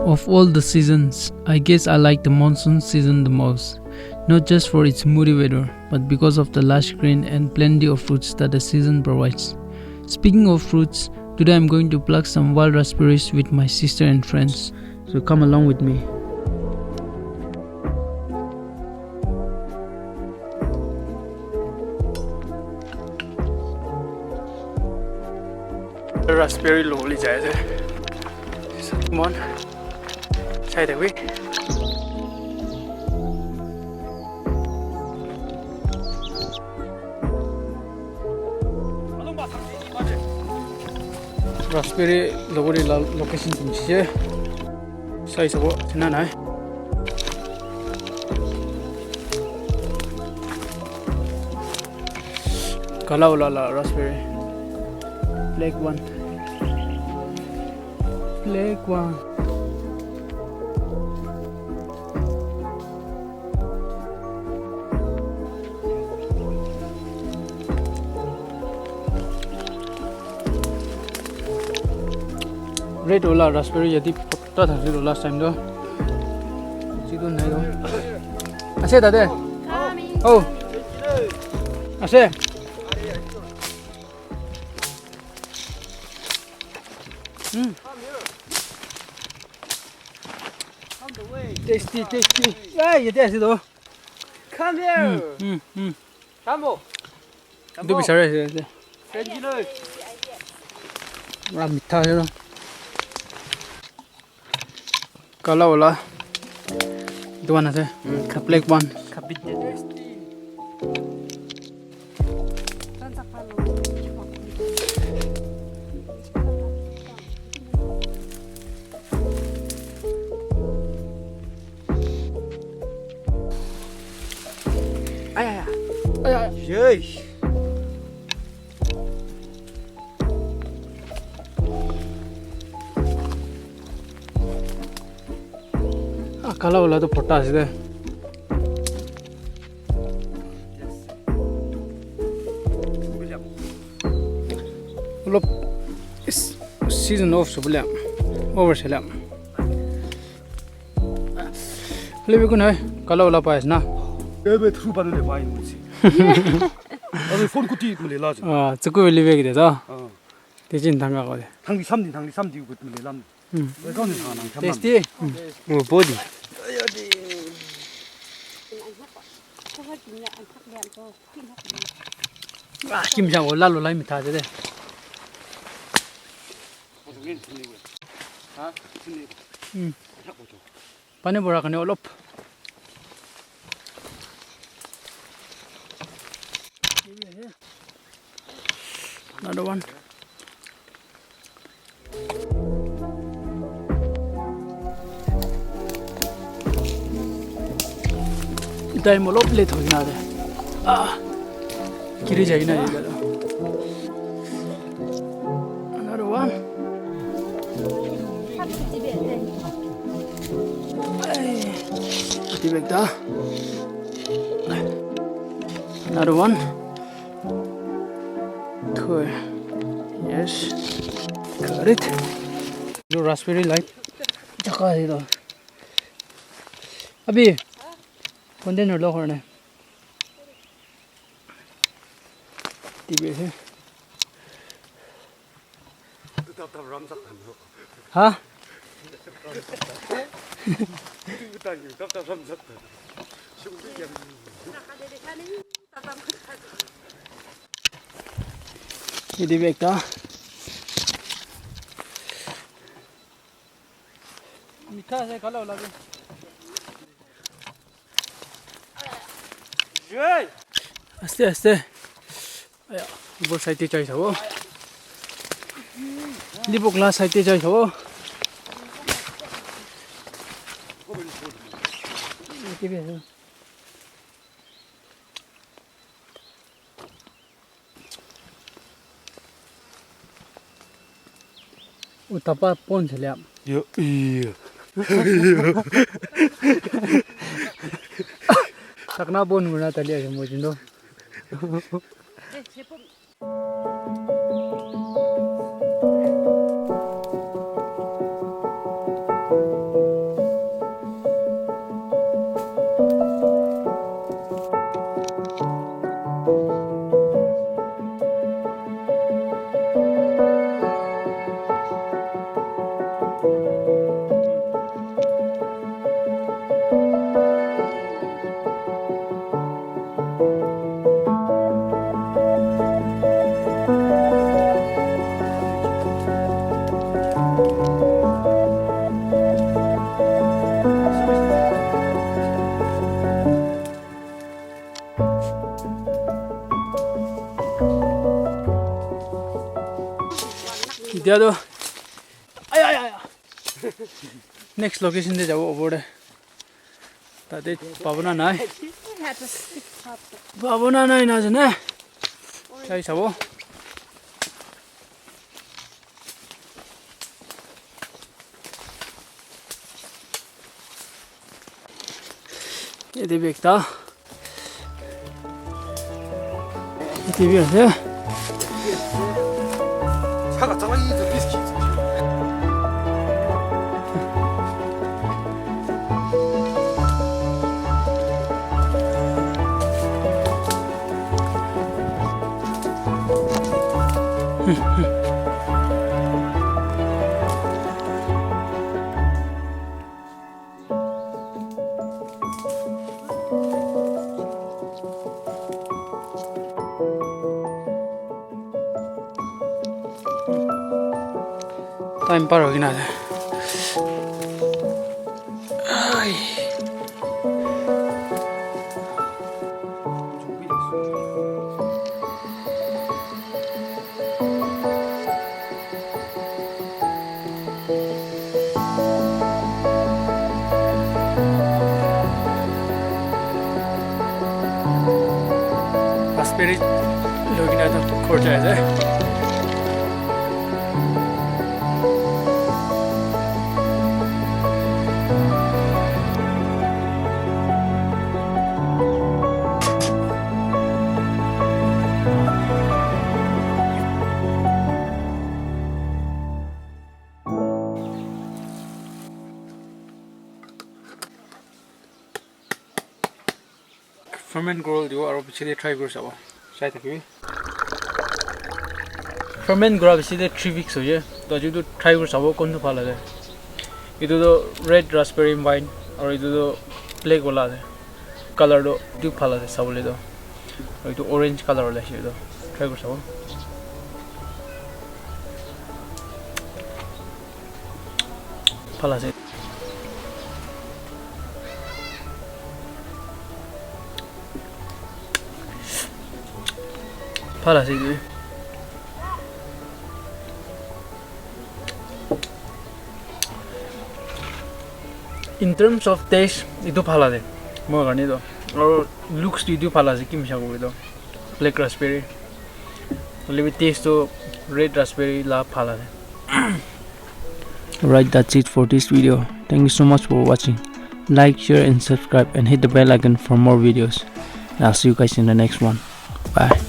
Of all the seasons, I guess I like the monsoon season the most. Not just for its moody weather, but because of the lush green and plenty of fruits that the season provides. Speaking of fruits, today I'm going to pluck some wild raspberries with my sister and friends. So come along with me. Raspberry loli jai the. Come on. Sai the way. Raspberry logori location tum che. Sai sabo chana nai. Kala la raspberry. Black one. Black one. Red ola raspberry yadi potta thari do last time do. Jido nai do. Ase dade. Oh. Ase. Tasty. Hey, you taste it though. Come here. Come. Do be sorry. Mitha hai. Kala ola. The one ase. Black one. Yes. Kala ola to potta ase de. Ulop is season off so bulam. Over selam. Lebe kun hai. Kala ola pa is na. Ebe through banu le bai mu chi. Ado phone kuti mu le la ji. Chuku lebe ki de so. Tejin thanga ko de. Thangdi samdi gut mu le lam. Ve kon na nang tham. Tasty. Body. Kim jang ola lo lai mi tha de. Pane bora kane olop. Another one. Time olop late ho gina de. Kiri jai na ye. Another one. Another one. Two. Yes. Got it. The raspberry light. Jaka hai do. Abhi. Container lo karne. Tibe hai. Huh? Ini bag ta. Mitha hai kala lagi. Jai. Aste. Aya, ibo side chai chabo. Libo glass side chai chabo. Tibe. Utapa pon chaliam. Yo. Takna bon guna tali ase mojindo. Idiado. Ay. Next location de jabo obode. Tade pabona nai. Pabona nai na jane. Sai sabo. Ede bekta. Ede bekta. 차가 짜라이드 비스킷. Time par ho gina. Ay. Raspberry looking at the courtyard there. Ferment grow dio aro pichile try kor sabo sai thakibi ferment grow biside 3 weeks hoye to ju to try kor sabo kon to phala de idu to red raspberry wine aro idu to black wala de color do du phala de sabole do idu orange color wala shi do try kor sabo phala se phala se in terms of taste idu phala de mo garni do or looks idu phala se kim sago do black raspberry only taste to red raspberry la phala de. Right, that's it for this video. Thank you so much for watching. Like, share and subscribe and hit the bell icon for more videos. And I'll see you guys in the next one. Bye.